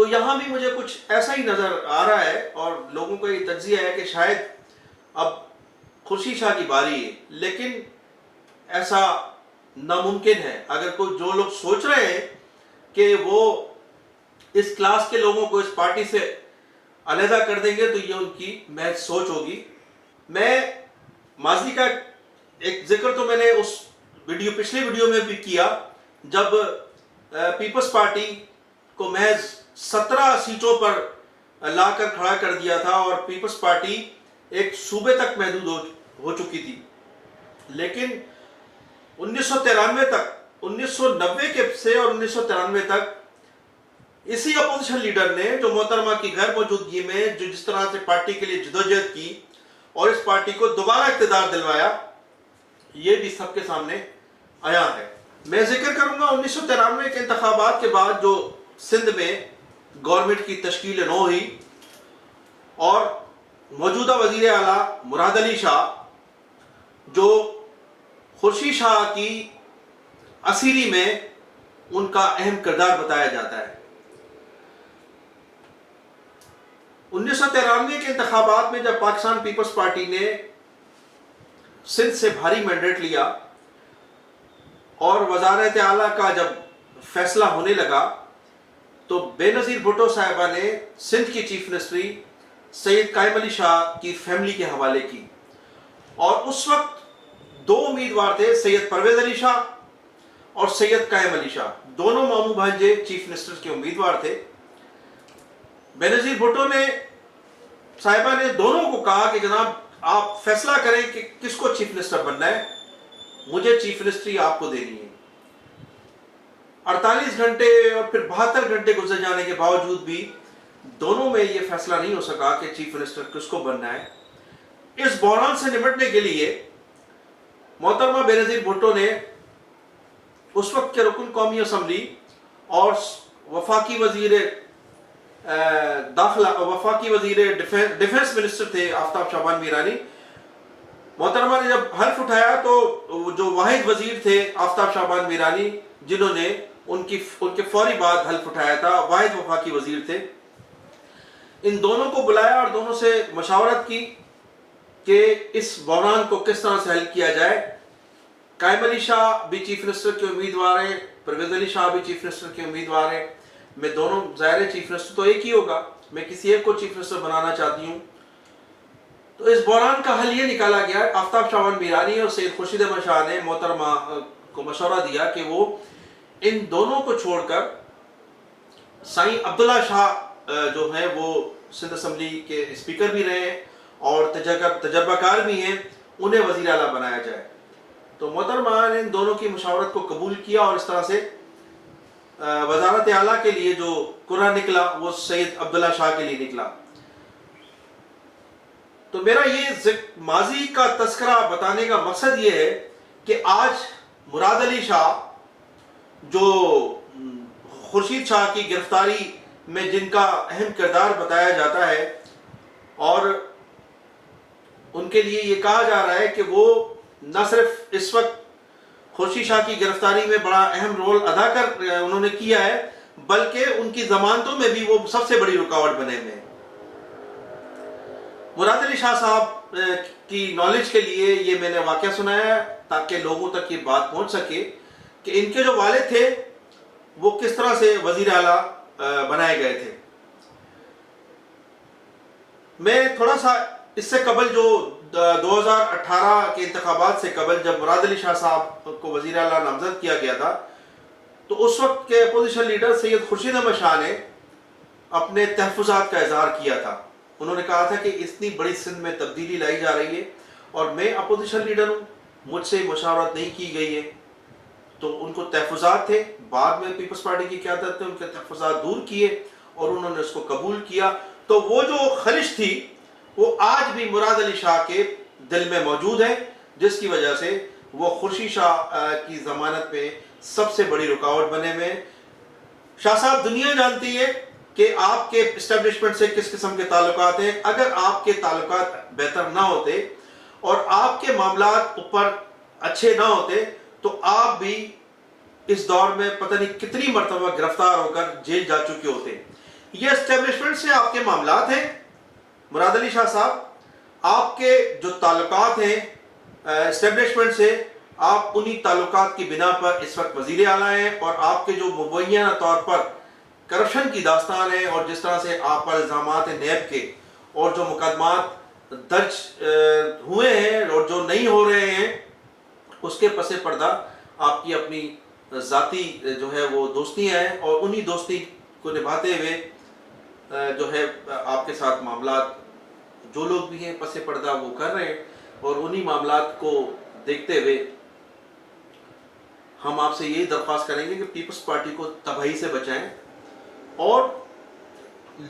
تو یہاں بھی مجھے کچھ ایسا ہی نظر آ رہا ہے، اور لوگوں کا یہ تجزیہ ہے کہ شاید اب خورشید شاہ کی باری ہے، لیکن ایسا ناممکن ہے۔ اگر کوئی جو لوگ سوچ رہے ہیں کہ وہ اس کلاس کے لوگوں کو اس پارٹی سے علیحدہ کر دیں گے، تو یہ ان کی محض سوچ ہوگی۔ میں ماضی کا ایک ذکر تو میں نے اس پچھلی ویڈیو میں بھی کیا، جب پیپلز پارٹی کو محض 17 سیٹوں پر لا کر کھڑا کر دیا تھا، اور پیپلز پارٹی ایک صوبے تک محدود ہو چکی تھی۔ لیکن 1993 تک، 1990 کے سے اور 1993 تک اسی اپوزیشن لیڈر نے، جو محترمہ کی غیر موجودگی میں جس طرح سے پارٹی کے لیے جدوجہد کی اور اس پارٹی کو دوبارہ اقتدار دلوایا، یہ بھی سب کے سامنے آیا ہے۔ میں ذکر کروں گا 1993 کے انتخابات کے بعد جو سندھ میں گورنمنٹ کی تشکیل نو ہوئی، اور موجودہ وزیر اعلیٰ مراد علی شاہ، جو خورشید شاہ کی اسیری میں ان کا اہم کردار بتایا جاتا ہے۔ 1993 کے انتخابات میں جب پاکستان پیپلز پارٹی نے سندھ سے بھاری مینڈیٹ لیا اور وزارت اعلیٰ کا جب فیصلہ ہونے لگا، تو بے نظیر بھٹو صاحبہ نے سندھ کی چیف منسٹری سید قائم علی شاہ کی فیملی کے حوالے کی، اور اس وقت 2 امیدوار تھے، سید پرویز علی شاہ اور سید قائم علی شاہ، دونوں ماموں بھانجے چیف منسٹر کے امیدوار تھے۔ بے نظیر بھٹو نے صاحبہ نے دونوں کو کہا کہ جناب آپ فیصلہ کریں کہ کس کو چیف منسٹر بننا ہے، مجھے چیف منسٹری آپ کو دینی ہے۔ 48 گھنٹے اور پھر 72 گھنٹے گزر جانے کے باوجود بھی دونوں میں یہ فیصلہ نہیں ہو سکا کہ چیف منسٹر کس کو بننا ہے۔ اس بحران سے نمٹنے کے لیے محترمہ بے نظیر بھٹو نے اس وقت کے رکن قومی اسمبلی اور وفاقی وزیر داخلہ، وفاقی وزیر ڈیفنس منسٹر تھے آفتاب شعبان میرانی، محترمہ نے جب حلف اٹھایا تو جو واحد وزیر تھے آفتاب شعبان میرانی، جنہوں نے ان کے فوری بعد حلف اٹھایا تھا، واحد وفاقی وزیر تھے، ان دونوں کو بلایا اور دونوں سے مشاورت کی کہ اس بحران کو کس طرح سے حل کیا جائے۔ قائم علی شاہ بھی چیف منسٹر کے امیدوار ہیں، پرویز علی شاہ بھی چیف منسٹر کے امیدوار ہیں، میں دونوں، ظاہر چیف منسٹر تو ایک ہی ہوگا، میں کسی ایک کو چیف منسٹر بنانا چاہتی ہوں۔ تو اس بحران کا حل یہ نکالا گیا، آفتاب شعبان میرانی اور سید خورشید احمد شاہ نے محترمہ کو مشورہ دیا کہ وہ ان دونوں کو چھوڑ کر سائیں عبداللہ شاہ جو ہیں، وہ سندھ اسمبلی کے اسپیکر بھی رہے ہیں اور تجربہ کار بھی ہیں، انہیں وزیر اعلیٰ بنایا جائے۔ تو محترمہ نے ان دونوں کی مشاورت کو قبول کیا، اور اس طرح سے وزارت اعلیٰ کے لیے جو قرعہ نکلا وہ سید عبداللہ شاہ کے لیے نکلا۔ تو میرا یہ ماضی کا تذکرہ بتانے کا مقصد یہ ہے کہ آج مراد علی شاہ، جو خورشید شاہ کی گرفتاری میں جن کا اہم کردار بتایا جاتا ہے، اور ان کے لیے یہ کہا جا رہا ہے کہ وہ نہ صرف اس وقت خورشید شاہ کی گرفتاری میں بڑا اہم رول ادا انہوں نے کیا ہے، بلکہ ان کی ضمانتوں میں بھی وہ سب سے بڑی رکاوٹ بنے ہوئے ہیں۔ مراد علی شاہ صاحب کی نالج کے لیے یہ میں نے واقعہ سنایا تاکہ لوگوں تک یہ بات پہنچ سکے کہ ان کے جو والد تھے وہ کس طرح سے وزیر اعلیٰ بنائے گئے تھے۔ میں تھوڑا سا اس سے قبل، جو 2018 کے انتخابات سے قبل جب مراد علی شاہ صاحب کو وزیر اعلیٰ نامزد کیا گیا تھا، تو اس وقت کے اپوزیشن لیڈر سید خورشید احمد شاہ نے اپنے تحفظات کا اظہار کیا تھا۔ انہوں نے کہا تھا کہ اتنی بڑی سندھ میں تبدیلی لائی جا رہی ہے اور میں اپوزیشن لیڈر ہوں، مجھ سے مشاورت نہیں کی گئی ہے۔ تو ان کو تحفظات تھے، بعد میں پیپلز پارٹی کی قیادت نے ان کے تحفظات دور کیے اور انہوں نے اس کو قبول کیا۔ تو وہ جو خلش تھی وہ آج بھی مراد علی شاہ کے دل میں موجود ہے، جس کی وجہ سے وہ خورشید شاہ کی ضمانت میں سب سے بڑی رکاوٹ بنے ہوئے ہیں۔ شاہ صاحب، دنیا جانتی ہے کہ آپ کے اسٹیبلشمنٹ سے کس قسم کے تعلقات ہیں۔ اگر آپ کے تعلقات بہتر نہ ہوتے اور آپ کے معاملات اوپر اچھے نہ ہوتے تو آپ بھی اس دور میں پتہ نہیں کتنی مرتبہ گرفتار ہو کر جیل جا چکے ہوتے۔ یہ اسٹیبلشمنٹ سے آپ کے معاملات ہیں مراد علی شاہ صاحب، آپ کے جو تعلقات ہیں اسٹیبلشمنٹ سے، آپ انہی تعلقات کی بنا پر اس وقت وزیر اعلیٰ ہیں، اور آپ کے جو مبینہ طور پر کرپشن کی داستان ہے اور جس طرح سے آپ پر الزامات ہیں نیب کے، اور جو مقدمات درج ہوئے ہیں اور جو نہیں ہو رہے ہیں، اس کے پس پردہ آپ کی اپنی ذاتی جو ہے وہ دوستیاں ہیں، اور انہی دوستی کو نبھاتے ہوئے جو ہے آپ کے ساتھ معاملات جو لوگ بھی ہیں پس پردہ وہ کر رہے ہیں، اور انہی معاملات کو دیکھتے ہوئے ہم آپ سے یہی درخواست کریں گے کہ پیپلز پارٹی کو تباہی سے بچائیں، اور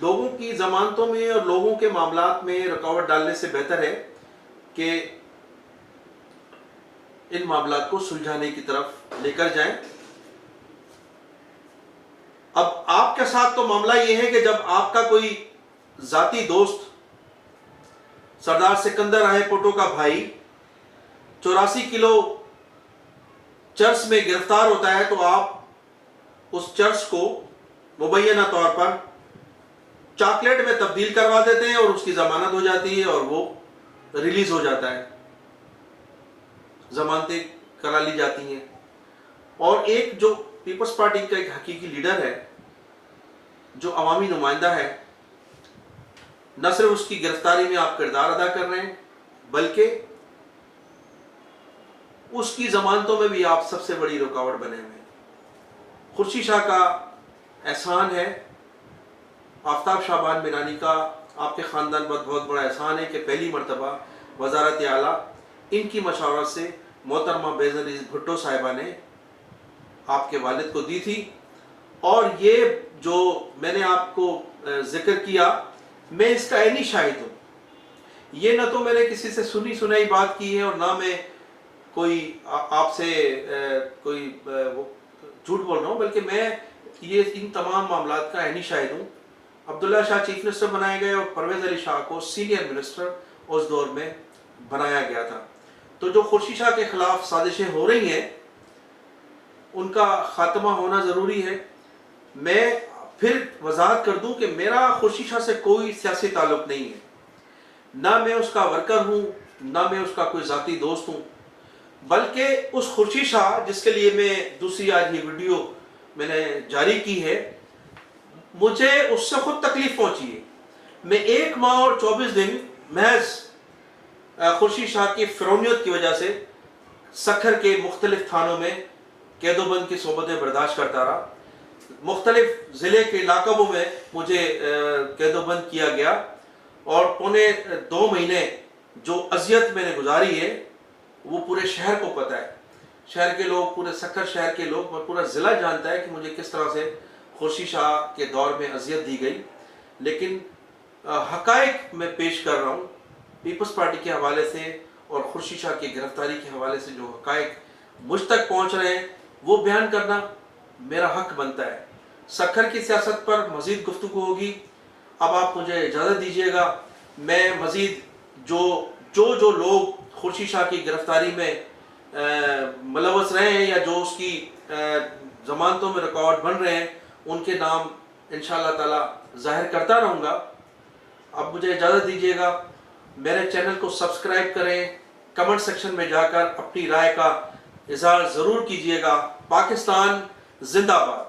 لوگوں کی ضمانتوں میں اور لوگوں کے معاملات میں رکاوٹ ڈالنے سے بہتر ہے کہ ان معاملات کو سلجھانے کی طرف لے کر جائیں۔ اب آپ کے ساتھ تو معاملہ یہ ہے کہ جب آپ کا کوئی ذاتی دوست سردار سکندر راہے پوٹو کا بھائی 84 کلو چرس میں گرفتار ہوتا ہے، تو آپ اس چرس کو مبینہ طور پر چاکلیٹ میں تبدیل کروا دیتے ہیں، اور اس کی ضمانت ہو جاتی ہے اور وہ ریلیز ہو جاتا ہے، ضمانتیں کرا لی جاتی ہیں۔ اور ایک جو پیپلز پارٹی کا ایک حقیقی لیڈر ہے، جو عوامی نمائندہ ہے، نہ صرف اس کی گرفتاری میں آپ کردار ادا کر رہے ہیں، بلکہ اس کی ضمانتوں میں بھی آپ سب سے بڑی رکاوٹ بنے ہوئے ہیں۔ خورشید شاہ کا احسان ہے، آفتاب شعبان بنانی کا آپ کے خاندان پر بہت بڑا احسان ہے کہ پہلی مرتبہ وزارت اعلیٰ ان کی مشاورت سے محترمہ بینظیر بھٹو صاحبہ نے آپ کے والد کو دی تھی۔ اور یہ جو میں نے آپ کو ذکر کیا، میں اس کا عینی شاہد ہوں۔ یہ نہ تو میں نے کسی سے سنی سنائی بات کی ہے، اور نہ میں کوئی آپ سے کوئی جھوٹ بول رہا ہوں، بلکہ میں یہ ان تمام معاملات کا عینی شاہد ہوں۔ عبداللہ شاہ چیف منسٹر بنائے گئے اور پرویز علی شاہ کو سینئر منسٹر اس دور میں بنایا گیا تھا۔ تو جو خورشید شاہ کے خلاف سازشیں ہو رہی ہیں، ان کا خاتمہ ہونا ضروری ہے۔ میں پھر وضاحت کر دوں کہ میرا خورشید شاہ سے کوئی سیاسی تعلق نہیں ہے، نہ میں اس کا ورکر ہوں، نہ میں اس کا کوئی ذاتی دوست ہوں، بلکہ اس خورشید شاہ جس کے لیے میں دوسری آج یہ ویڈیو میں نے جاری کی ہے، مجھے اس سے خود تکلیف پہنچی ہے۔ میں 1 ماہ اور 24 دن محض خورشید شاہ کی فرونیت کی وجہ سے سکھر کے مختلف تھانوں میں قید و بند کی صحبتیں برداشت کرتا رہا۔ مختلف ضلع کے علاقوں میں مجھے قید و بند کیا گیا، اور پونے 2 مہینے جو اذیت میں نے گزاری ہے وہ پورے شہر کو پتہ ہے۔ شہر کے لوگ، پورے سکھر شہر کے لوگ اور پورا ضلع جانتا ہے کہ مجھے کس طرح سے خورشید شاہ کے دور میں اذیت دی گئی۔ لیکن حقائق میں پیش کر رہا ہوں پیپلز پارٹی کے حوالے سے، اور خورشید شاہ کی گرفتاری کے حوالے سے جو حقائق مجھ تک پہنچ رہے ہیں وہ بیان کرنا میرا حق بنتا ہے۔ سکھر کی سیاست پر مزید گفتگو ہوگی۔ اب آپ مجھے اجازت دیجیے گا، میں مزید جو لوگ خورشید شاہ کی گرفتاری میں ملوث رہے ہیں یا جو اس کی ضمانتوں میں رکاوٹ بن رہے ہیں، ان کے نام انشاءاللہ تعالی ظاہر کرتا رہوں گا۔ اب مجھے اجازت دیجیے گا، میرے چینل کو سبسکرائب کریں، کمنٹ سیکشن میں جا کر اپنی رائے کا اظہار ضرور کیجیے گا۔ پاکستان زندہ باد۔